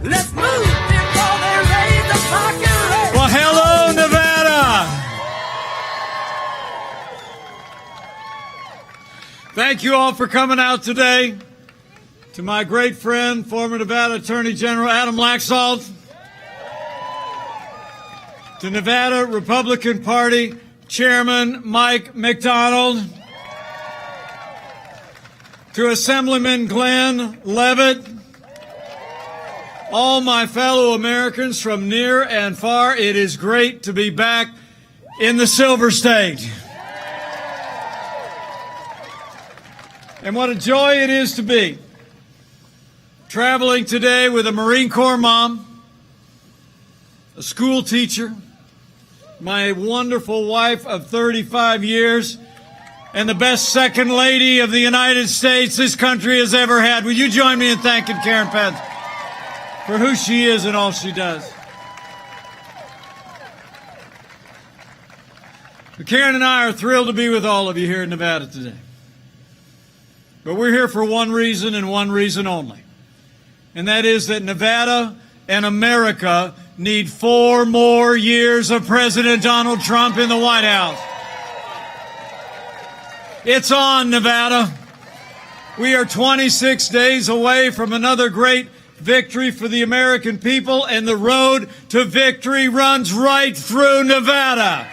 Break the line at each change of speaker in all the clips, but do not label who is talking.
Let's move before they raise the parking rate.
Well, hello, Nevada. Thank you all for coming out today. To my great friend, former Nevada Attorney General Adam Laxalt. To Nevada Republican Party Chairman Mike McDonald. To Assemblyman Glenn Levitt. All my fellow Americans from near and far, it is great to be back in the Silver State. And what a joy it is to be traveling today with a Marine Corps mom, a school teacher, my wonderful wife of 35 years, and the best second lady of the United States this country has ever had. Will you join me in thanking Karen Pence for who she is and all she does? Karen and I are thrilled to be with all of you here in Nevada today. But we're here for one reason and one reason only. And that is that Nevada and America need 4 more years of President Donald Trump in the White House. It's on, Nevada. We are 26 days away from another great victory for the American people, and the road to victory runs right through Nevada.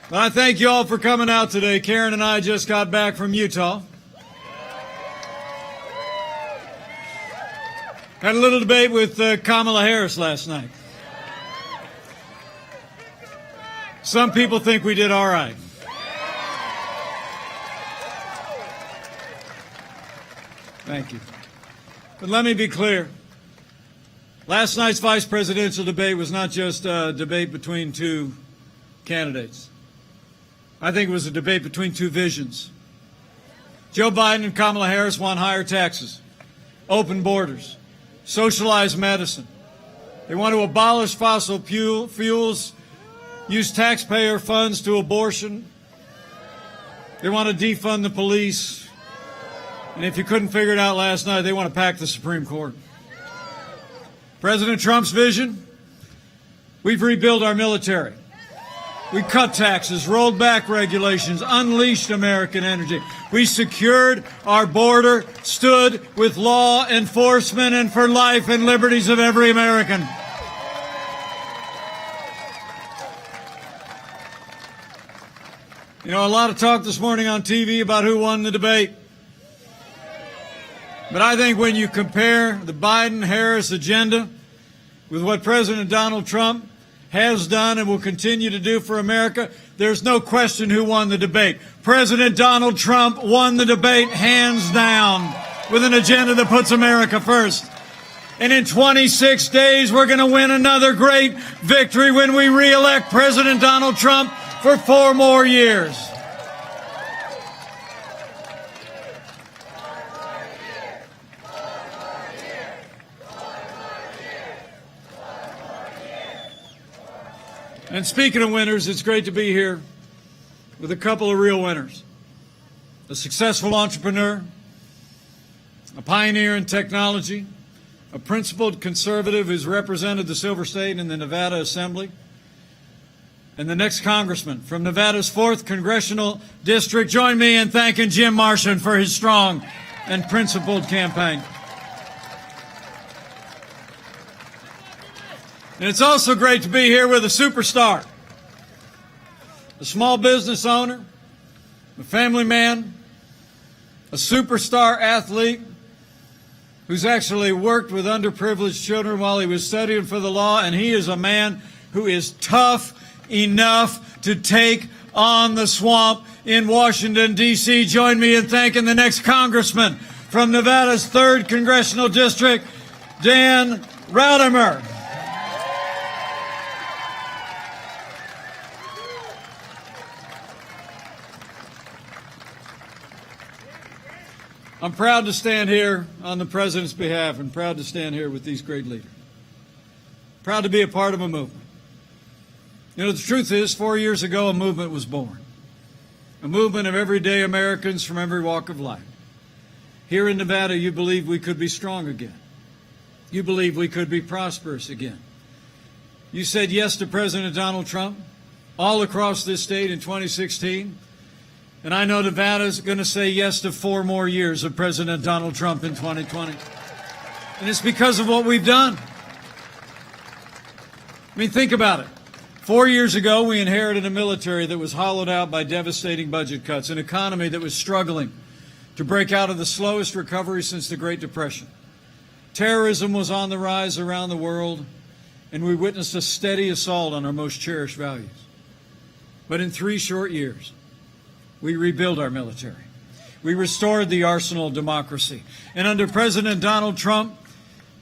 But I thank you all for coming out today. Karen and I just got back from Utah. Had a little debate with Kamala Harris last night. Some people think we did all right. Thank you. But let me be clear. Last night's vice presidential debate was not just a debate between two candidates. I think it was a debate between two visions. Joe Biden and Kamala Harris want higher taxes, open borders, socialized medicine. They want to abolish fossil fuels, use taxpayer funds to abortion. They want to defund the police. And if you couldn't figure it out last night, they want to pack the Supreme Court. President Trump's vision? We've rebuilt our military. We cut taxes, rolled back regulations, unleashed American energy. We secured our border, stood with law enforcement and for life and liberties of every American. You know, a lot of talk this morning on TV about who won the debate. But I think when you compare the Biden-Harris agenda with what President Donald Trump has done and will continue to do for America, there's no question who won the debate. President Donald Trump won the debate hands down with an agenda that puts America first. And in 26 days, we're going to win another great victory when we re-elect President Donald Trump for 4 more years. And speaking of winners, it's great to be here with a couple of real winners. A successful entrepreneur, a pioneer in technology, a principled conservative who's represented the Silver State in the Nevada Assembly, and the next congressman from Nevada's 4th Congressional District. Join me in thanking Jim Marshan for his strong and principled campaign. And it's also great to be here with a superstar, a small business owner, a family man, a superstar athlete who's actually worked with underprivileged children while he was studying for the law, and he is a man who is tough enough to take on the swamp in Washington, D.C. Join me in thanking the next congressman from Nevada's 3rd Congressional District, Dan Raudimer. I'm proud to stand here on the President's behalf and proud to stand here with these great leaders. Proud to be a part of a movement. You know, the truth is, 4 years ago, a movement was born. A movement of everyday Americans from every walk of life. Here in Nevada, you believe we could be strong again. You believe we could be prosperous again. You said yes to President Donald Trump all across this state in 2016. And I know Nevada's going to say yes to 4 more years of President Donald Trump in 2020. And it's because of what we've done. I mean, think about it. 4 years ago, we inherited a military that was hollowed out by devastating budget cuts, an economy that was struggling to break out of the slowest recovery since the Great Depression. Terrorism was on the rise around the world, and we witnessed a steady assault on our most cherished values. But in 3 short years, we rebuilt our military. We restored the arsenal of democracy. And under President Donald Trump,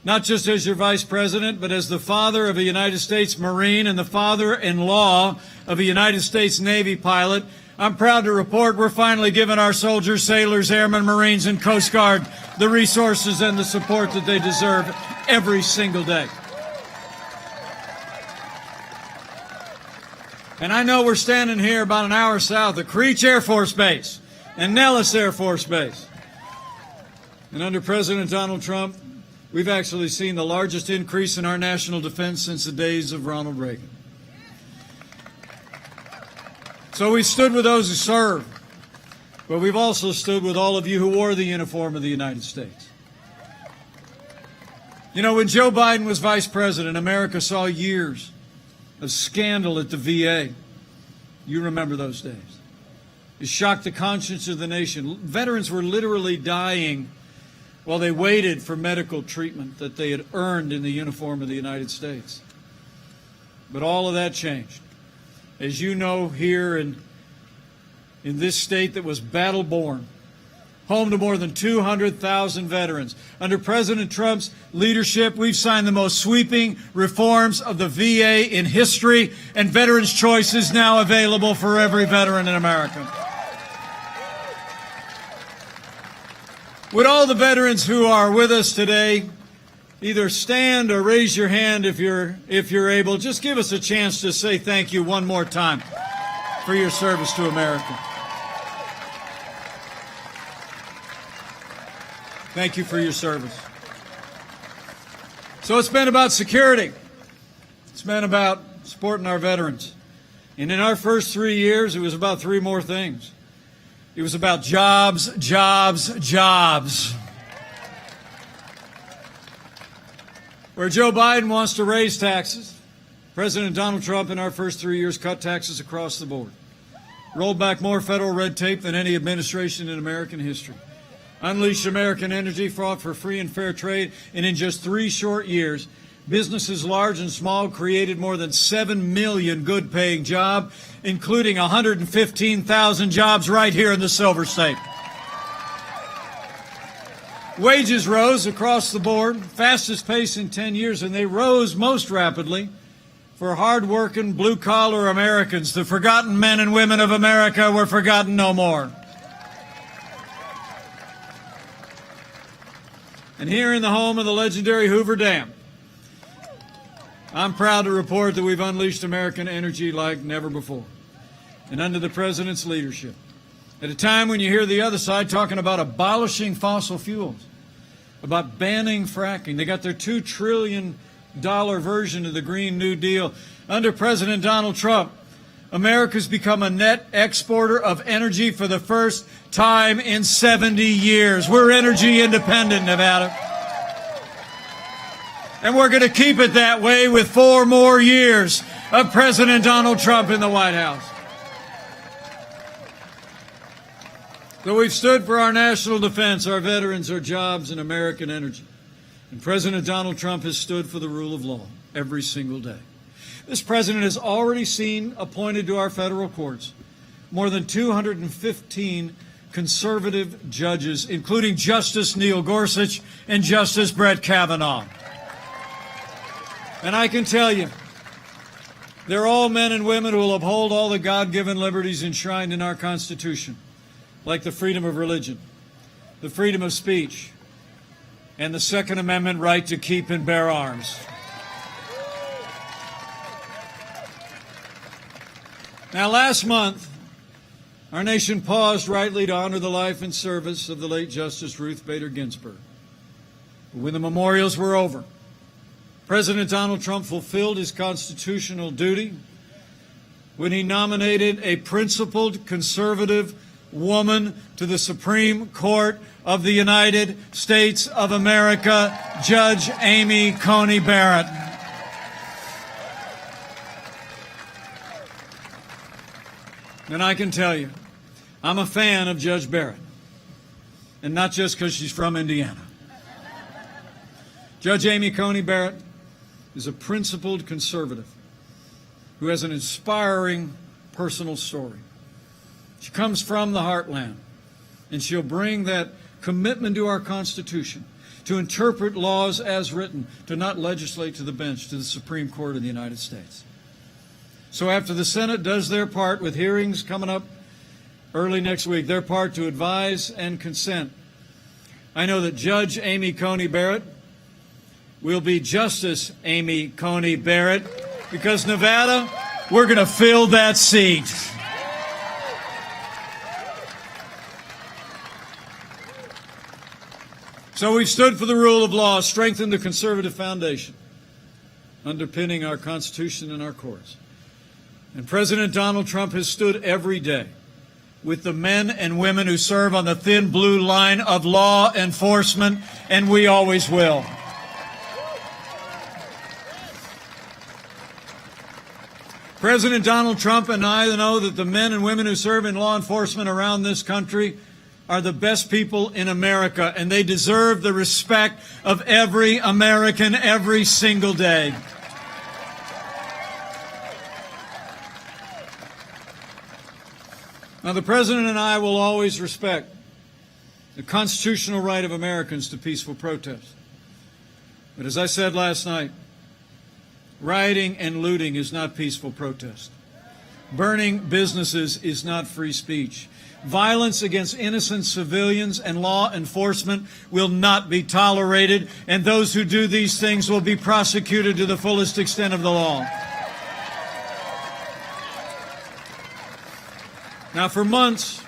not just as your vice president, but as the father of a United States Marine and the father-in-law of a United States Navy pilot, I'm proud to report we're finally giving our soldiers, sailors, airmen, Marines, and Coast Guard the resources and the support that they deserve every single day. And I know we're standing here about an hour south of Creech Air Force Base and Nellis Air Force Base. And under President Donald Trump, we've actually seen the largest increase in our national defense since the days of Ronald Reagan. So we stood with those who serve, but we've also stood with all of you who wore the uniform of the United States. You know, when Joe Biden was vice president, America saw years of scandal at the VA. You remember those days. It shocked the conscience of the nation. Veterans were literally dying while they waited for medical treatment that they had earned in the uniform of the United States. But all of that changed. As you know, here in this state that was battle-born, home to more than 200,000 veterans. Under President Trump's leadership, we've signed the most sweeping reforms of the VA in history, and Veterans Choice is now available for every veteran in America. Would all the veterans who are with us today either stand or raise your hand if you're able? Just give us a chance to say thank you one more time for your service to America. Thank you for your service. So it's been about security. It's been about supporting our veterans. And in our first 3 years, it was about 3 more things. It was about jobs, jobs, jobs. Where Joe Biden wants to raise taxes, President Donald Trump in our first 3 years cut taxes across the board, rolled back more federal red tape than any administration in American history, unleashed American energy, fought for free and fair trade, and in just 3 short years, businesses large and small created more than 7 million good-paying jobs, including 115,000 jobs right here in the Silver State. Wages rose across the board, fastest pace in 10 years, and they rose most rapidly for hard-working, blue-collar Americans. The forgotten men and women of America were forgotten no more. And here in the home of the legendary Hoover Dam, I'm proud to report that we've unleashed American energy like never before. And under the President's leadership, at a time when you hear the other side talking about abolishing fossil fuels, about banning fracking, they got their $2 trillion version of the Green New Deal. Under President Donald Trump, America's become a net exporter of energy for the first time in 70 years. We're energy independent, Nevada. And we're going to keep it that way with 4 more years of President Donald Trump in the White House. So we've stood for our national defense, our veterans, our jobs, and American energy. And President Donald Trump has stood for the rule of law every single day. This president has already seen appointed to our federal courts more than 215 conservative judges, including Justice Neil Gorsuch and Justice Brett Kavanaugh. And I can tell you, they're all men and women who will uphold all the God-given liberties enshrined in our Constitution, like the freedom of religion, the freedom of speech, and the Second Amendment right to keep and bear arms. Now, last month, Our nation paused rightly to honor the life and service of the late Justice Ruth Bader Ginsburg. But when the memorials were over, President Donald Trump fulfilled his constitutional duty when he nominated a principled conservative woman to the Supreme Court of the United States of America, Judge Amy Coney Barrett. And I can tell you, I'm a fan of Judge Barrett, and not just because she's from Indiana. Judge Amy Coney Barrett is a principled conservative who has an inspiring personal story. She comes from the heartland, and she'll bring that commitment to our Constitution, to interpret laws as written, to not legislate to the bench, to the Supreme Court of the United States. So after the Senate does their part, with hearings coming up early next week, their part to advise and consent, I know that Judge Amy Coney Barrett will be Justice Amy Coney Barrett, because Nevada, we're going to fill that seat. So we've stood for the rule of law, strengthened the conservative foundation underpinning our Constitution and our courts. And President Donald Trump has stood every day with the men and women who serve on the thin blue line of law enforcement, and we always will. President Donald Trump and I know that the men and women who serve in law enforcement around this country are the best people in America, and they deserve the respect of every American every single day. Now, the President and I will always respect the constitutional right of Americans to peaceful protest. But as I said last night, rioting and looting is not peaceful protest. Burning businesses is not free speech. Violence against innocent civilians and law enforcement will not be tolerated, and those who do these things will be prosecuted to the fullest extent of the law. Now, for months,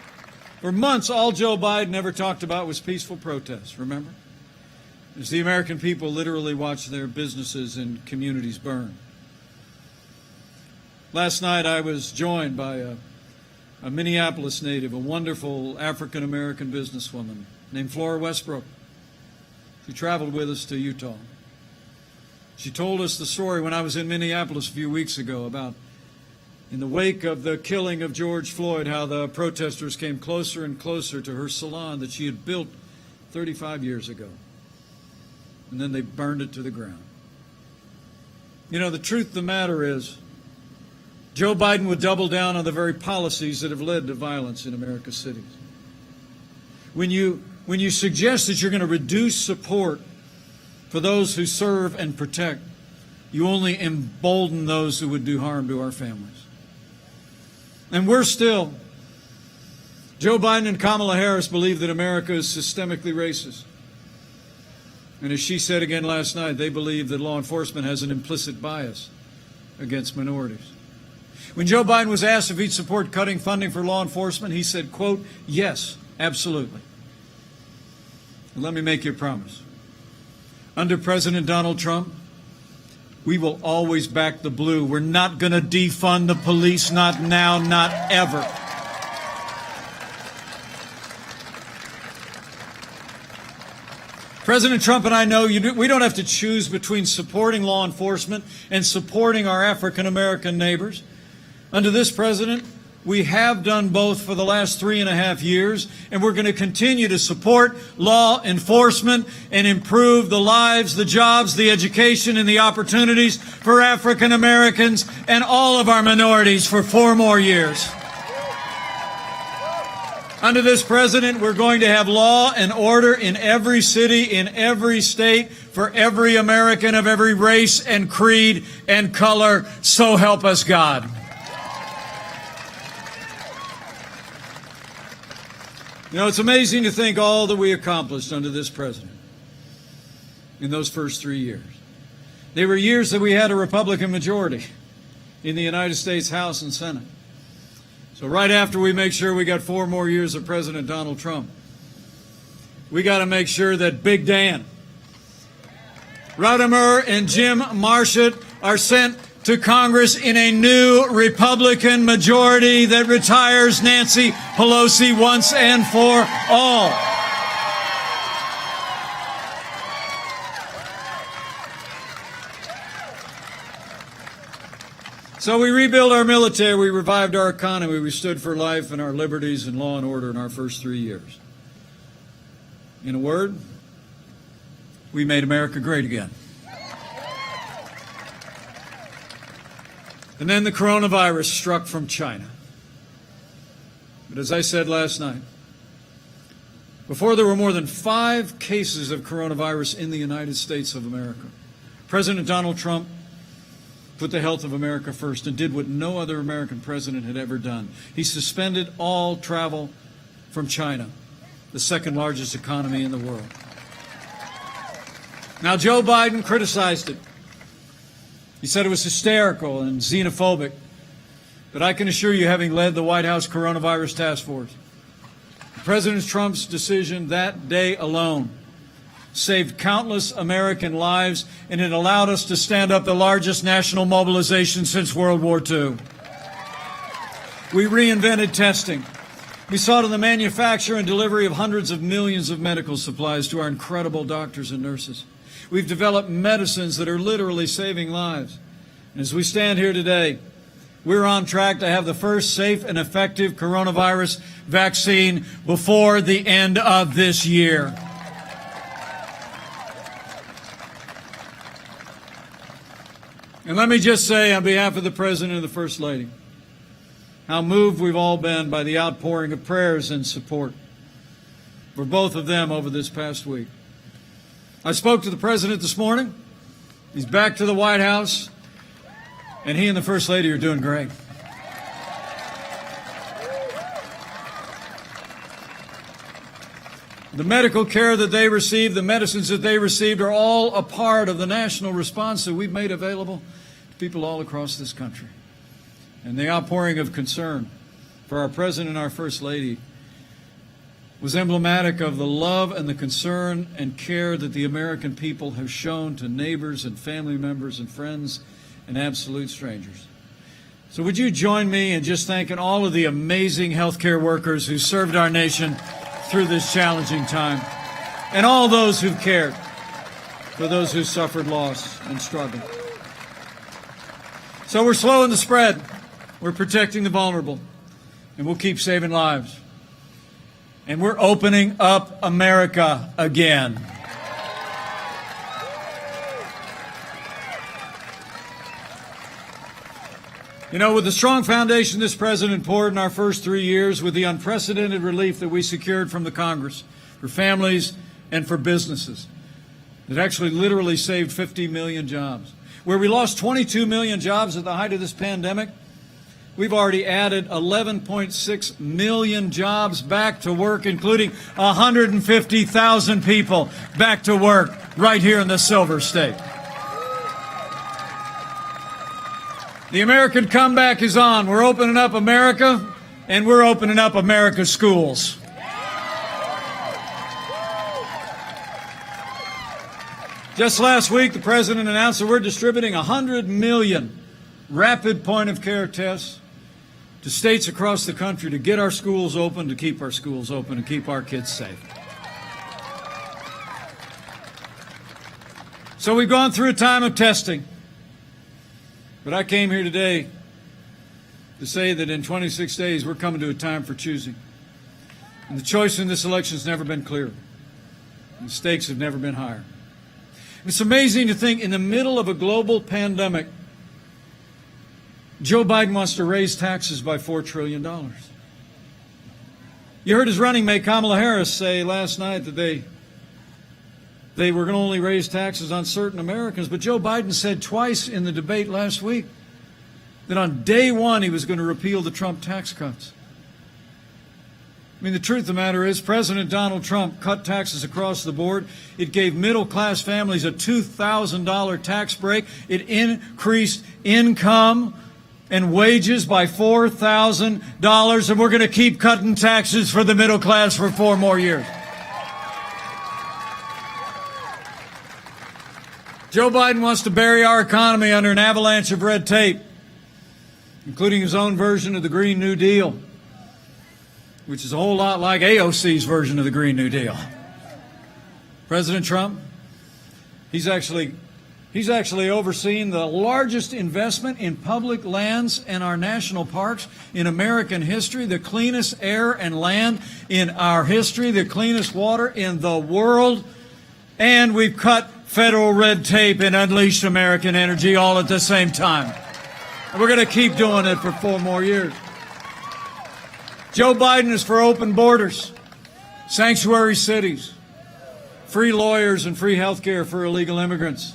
all Joe Biden ever talked about was peaceful protests, remember? As the American people literally watched their businesses and communities burn. Last night I was joined by a Minneapolis native, a wonderful African-American businesswoman named Flora Westbrook. She traveled with us to Utah. She told us the story when I was in Minneapolis a few weeks ago about, in the wake of the killing of George Floyd, how the protesters came closer and closer to her salon that she had built 35 years ago. And then they burned it to the ground. You know, the truth of the matter is, Joe Biden would double down on the very policies that have led to violence in America's cities. When you suggest that you're going to reduce support for those who serve and protect, you only embolden those who would do harm to our families. And Joe Biden and Kamala Harris believe that America is systemically racist. And as she said again last night, they believe that law enforcement has an implicit bias against minorities. When Joe Biden was asked if he'd support cutting funding for law enforcement, he said, quote, "Yes, absolutely." And let me make you a promise. Under President Donald Trump, we will always back the blue. We're not going to defund the police, not now, not ever. President Trump and I know we don't have to choose between supporting law enforcement and supporting our African-American neighbors. Under this president, we have done both for the last 3.5 years, and we're going to continue to support law enforcement and improve the lives, the jobs, the education, and the opportunities for African Americans and all of our minorities for 4 more years. Under this president, we're going to have law and order in every city, in every state, for every American of every race and creed and color. So help us God. You know, it's amazing to think all that we accomplished under this president in those first 3 years. They were years that we had a Republican majority in the United States House and Senate. So right after we make sure we got 4 more years of President Donald Trump, we got to make sure that Big Dan, Rodimer, and Jim Marchant are sent to Congress in a new Republican majority that retires Nancy Pelosi once and for all. So we rebuilt our military, we revived our economy, we stood for life and our liberties and law and order in our first 3 years. In a word, we made America great again. And then the coronavirus struck from China. But as I said last night, before there were more than 5 cases of coronavirus in the United States of America, President Donald Trump put the health of America first and did what no other American president had ever done. He suspended all travel from China, the second largest economy in the world. Now, Joe Biden criticized it. He said it was hysterical and xenophobic. But I can assure you, having led the White House coronavirus task force, President Trump's decision that day alone saved countless American lives, and it allowed us to stand up the largest national mobilization since World War II. We reinvented testing. We saw to the manufacture and delivery of hundreds of millions of medical supplies to our incredible doctors and nurses. We've developed medicines that are literally saving lives. And as we stand here today, we're on track to have the first safe and effective coronavirus vaccine before the end of this year. And let me just say, on behalf of the President and the First Lady, how moved we've all been by the outpouring of prayers and support for both of them over this past week. I spoke to the President this morning. He's back to the White House, and he and the First Lady are doing great. The medical care that they received, the medicines that they received are all a part of the national response that we've made available to people all across this country. And the outpouring of concern for our President and our First Lady was emblematic of the love and the concern and care that the American people have shown to neighbors and family members and friends and absolute strangers. So would you join me in just thanking all of the amazing healthcare workers who served our nation through this challenging time, and all those who've cared for those who suffered loss and struggle. So we're slowing the spread, we're protecting the vulnerable, and we'll keep saving lives. And we're opening up America again. You know, with the strong foundation this President poured in our first 3 years, with the unprecedented relief that we secured from the Congress for families and for businesses, it actually literally saved 50 million jobs. Where we lost 22 million jobs at the height of this pandemic, we've already added 11.6 million jobs back to work, including 150,000 people back to work right here in the Silver State. The American comeback is on. We're opening up America, and we're opening up America's schools. Just last week, the President announced that we're distributing 100 million rapid point-of-care tests to states across the country to get our schools open, to keep our schools open, and keep our kids safe. So we've gone through a time of testing. But I came here today to say that in 26 days, we're coming to a time for choosing. And the choice in this election has never been clearer. The stakes have never been higher. It's amazing to think in the middle of a global pandemic, Joe Biden wants to raise taxes by $4 trillion. You heard his running mate, Kamala Harris, say last night that they were going to only raise taxes on certain Americans, but Joe Biden said twice in the debate last week that on day one he was going to repeal the Trump tax cuts. I mean, the truth of the matter is President Donald Trump cut taxes across the board. It gave middle-class families a $2,000 tax break. It increased income and wages by $4,000, and we're going to keep cutting taxes for the middle class for 4 more years. Joe Biden wants to bury our economy under an avalanche of red tape, including his own version of the Green New Deal, which is a whole lot like AOC's version of the Green New Deal. President Trump, he's actually overseeing the largest investment in public lands and our national parks in American history, the cleanest air and land in our history, the cleanest water in the world, and we've cut federal red tape and unleashed American energy all at the same time. And we're going to keep doing it for 4 more years. Joe Biden is for open borders, sanctuary cities, free lawyers, and free health care for illegal immigrants.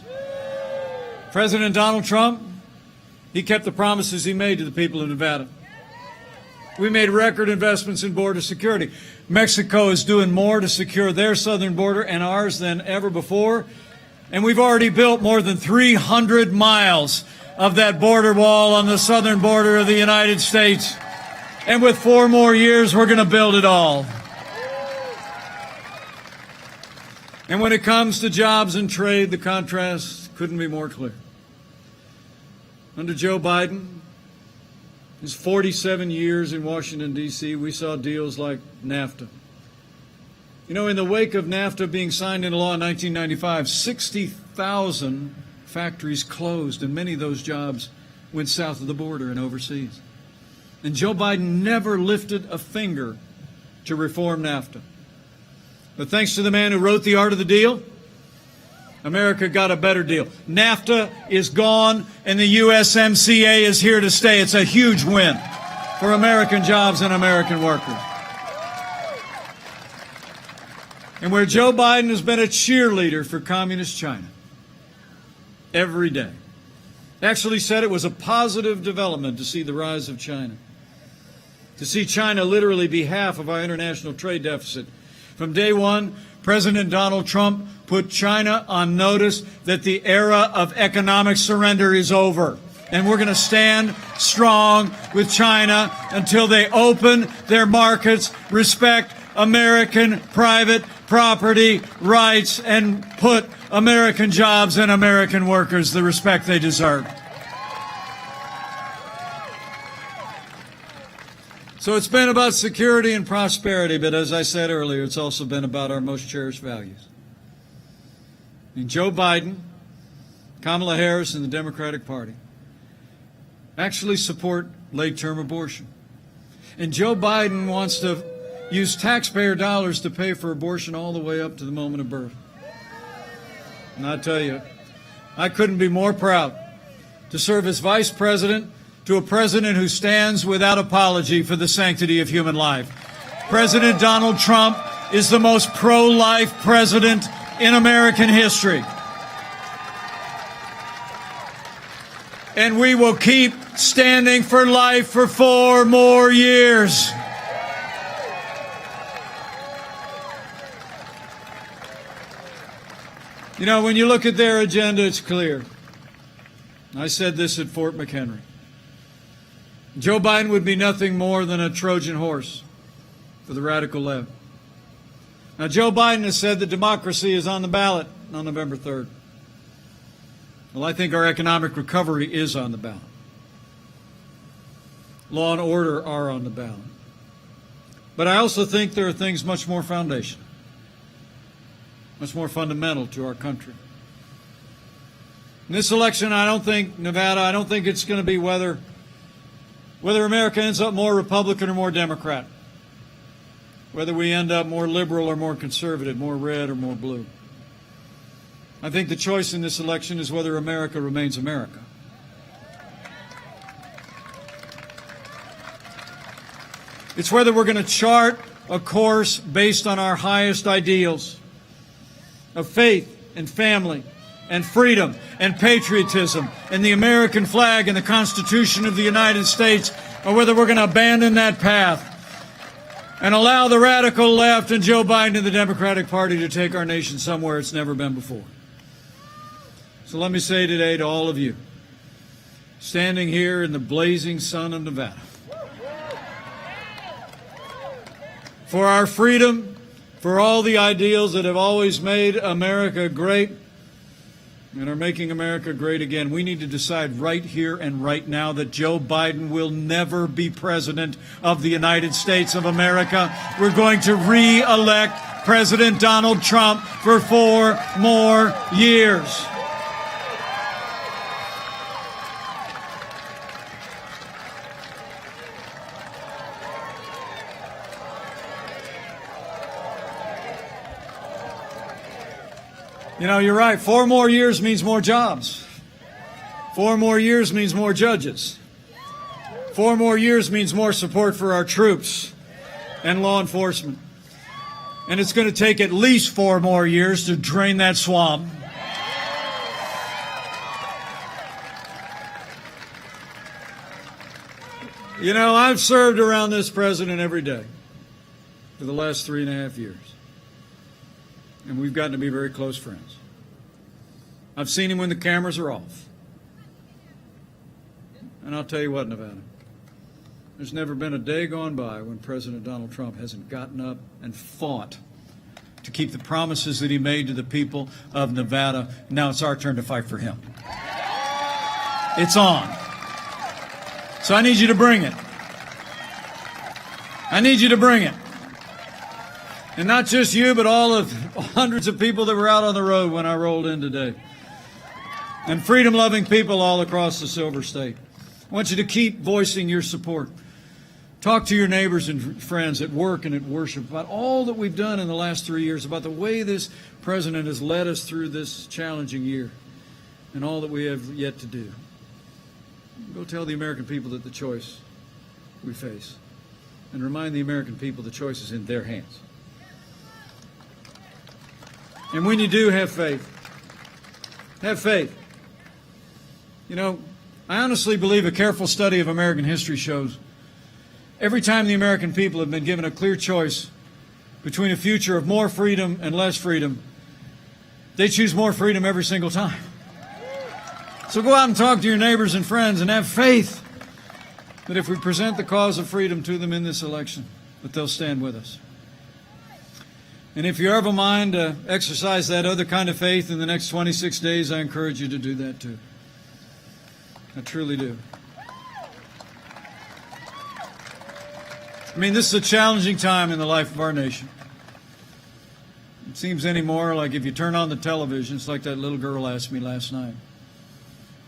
President Donald Trump, he kept the promises he made to the people of Nevada. We made record investments in border security. Mexico is doing more to secure their southern border and ours than ever before. And we've already built more than 300 miles of that border wall on the southern border of the United States. And with 4 more years, we're going to build it all. And when it comes to jobs and trade, the contrast couldn't be more clear. Under Joe Biden, his 47 years in Washington, D.C., we saw deals like NAFTA. You know, in the wake of NAFTA being signed into law in 1995, 60,000 factories closed, and many of those jobs went south of the border and overseas. And Joe Biden never lifted a finger to reform NAFTA. But thanks to the man who wrote The Art of the Deal, America got a better deal. NAFTA is gone, and the USMCA is here to stay. It's a huge win for American jobs and American workers. And where Joe Biden has been a cheerleader for communist China every day, actually said it was a positive development to see the rise of China, to see China literally be half of our international trade deficit. From day one, President Donald Trump put China on notice that the era of economic surrender is over. And we're going to stand strong with China until they open their markets, respect American private property rights, and put American jobs and American workers the respect they deserve. So it's been about security and prosperity, but as I said earlier, it's also been about our most cherished values. And Joe Biden, Kamala Harris, and the Democratic Party actually support late-term abortion. And Joe Biden wants to use taxpayer dollars to pay for abortion all the way up to the moment of birth. And I tell you, I couldn't be more proud to serve as vice president to a president who stands without apology for the sanctity of human life. President Donald Trump is the most pro-life president in American history. And we will keep standing for life for 4 more years. You know, when you look at their agenda, it's clear. I said this at Fort McHenry. Joe Biden would be nothing more than a Trojan horse for the radical left. Now, Joe Biden has said that democracy is on the ballot on November 3rd. Well, I think our economic recovery is on the ballot. Law and order are on the ballot. But I also think there are things much more foundational, much more fundamental to our country. In this election, I don't think it's going to be whether America ends up more Republican or more Democrat, whether we end up more liberal or more conservative, more red or more blue. I think the choice in this election is whether America remains America. It's whether we're going to chart a course based on our highest ideals of faith and family and freedom and patriotism and the American flag and the Constitution of the United States, or whether we're going to abandon that path and allow the radical left and Joe Biden and the Democratic Party to take our nation somewhere it's never been before. So let me say today to all of you, standing here in the blazing sun of Nevada. For our freedom, for all the ideals that have always made America great and are making America great again, we need to decide right here and right now that Joe Biden will never be president of the United States of America. We're going to re-elect President Donald Trump for 4 more years. You know, you're right. 4 more years means more jobs. 4 more years means more judges. 4 more years means more support for our troops and law enforcement. And it's going to take at least 4 more years to drain that swamp. You know, I've served around this president every day for the last 3.5 years. And we've gotten to be very close friends. I've seen him when the cameras are off. And I'll tell you what, Nevada, there's never been a day gone by when President Donald Trump hasn't gotten up and fought to keep the promises that he made to the people of Nevada. Now it's our turn to fight for him. It's on. So I need you to bring it. I need you to bring it. And not just you, but all of hundreds of people that were out on the road when I rolled in today. And freedom-loving people all across the Silver State. I want you to keep voicing your support. Talk to your neighbors and friends at work and at worship about all that we've done in the last 3 years, about the way this president has led us through this challenging year and all that we have yet to do. Go tell the American people that the choice we face. And remind the American people the choice is in their hands. And when you do, have faith. Have faith. You know, I honestly believe a careful study of American history shows every time the American people have been given a clear choice between a future of more freedom and less freedom, they choose more freedom every single time. So go out and talk to your neighbors and friends and have faith that if we present the cause of freedom to them in this election, that they'll stand with us. And if you're of a mind to exercise that other kind of faith in the next 26 days, I encourage you to do that too. I truly do. I mean, this is a challenging time in the life of our nation. It seems anymore like if you turn on the television, it's like that little girl asked me last night.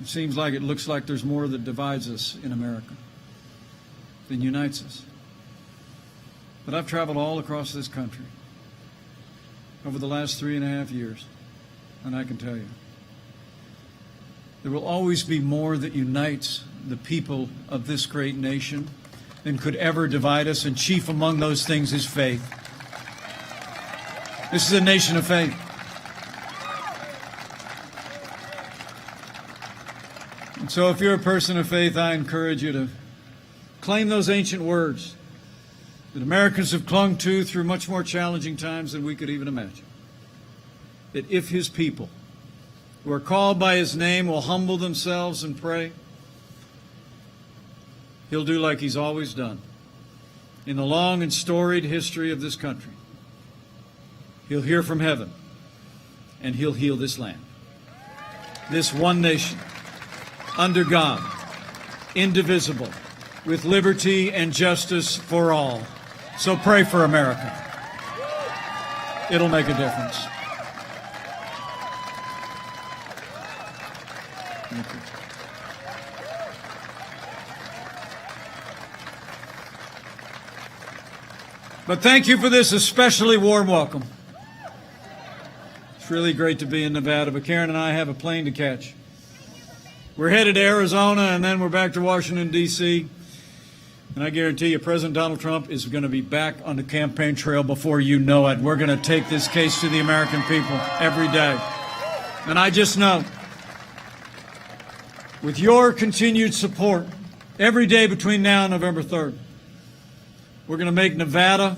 It seems like it looks like there's more that divides us in America than unites us. But I've traveled all across this country over the last 3.5 years, and I can tell you, there will always be more that unites the people of this great nation than could ever divide us, and chief among those things is faith. This is a nation of faith. And so if you're a person of faith, I encourage you to claim those ancient words that Americans have clung to through much more challenging times than we could even imagine. That if his people who are called by his name will humble themselves and pray, he'll do like he's always done in the long and storied history of this country. He'll hear from heaven, and he'll heal this land. This one nation, under God, indivisible, with liberty and justice for all. So pray for America. It'll make a difference. Thank you. But thank you for this especially warm welcome. It's really great to be in Nevada, but Karen and I have a plane to catch. We're headed to Arizona, and then we're back to Washington, D.C., and I guarantee you President Donald Trump is going to be back on the campaign trail before you know it. We're going to take this case to the American people every day. And I just know, with your continued support every day between now and November 3rd, we're going to make Nevada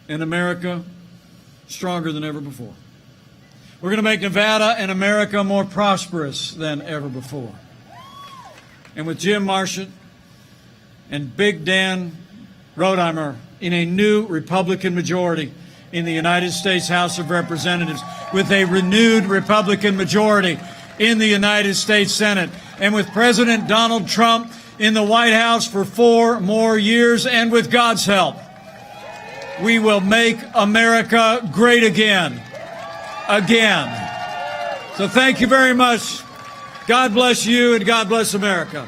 and America stronger than ever before. We're going to make Nevada and America more prosperous than ever before. and with Jim Marsden and Big Dan Rotheimer in a new Republican majority in the United States House of Representatives, with a renewed Republican majority in the United States Senate, and with President Donald Trump in the White House for 4 more years, and with God's help, we will make America great again. Again. So thank you very much. God bless you and God bless America.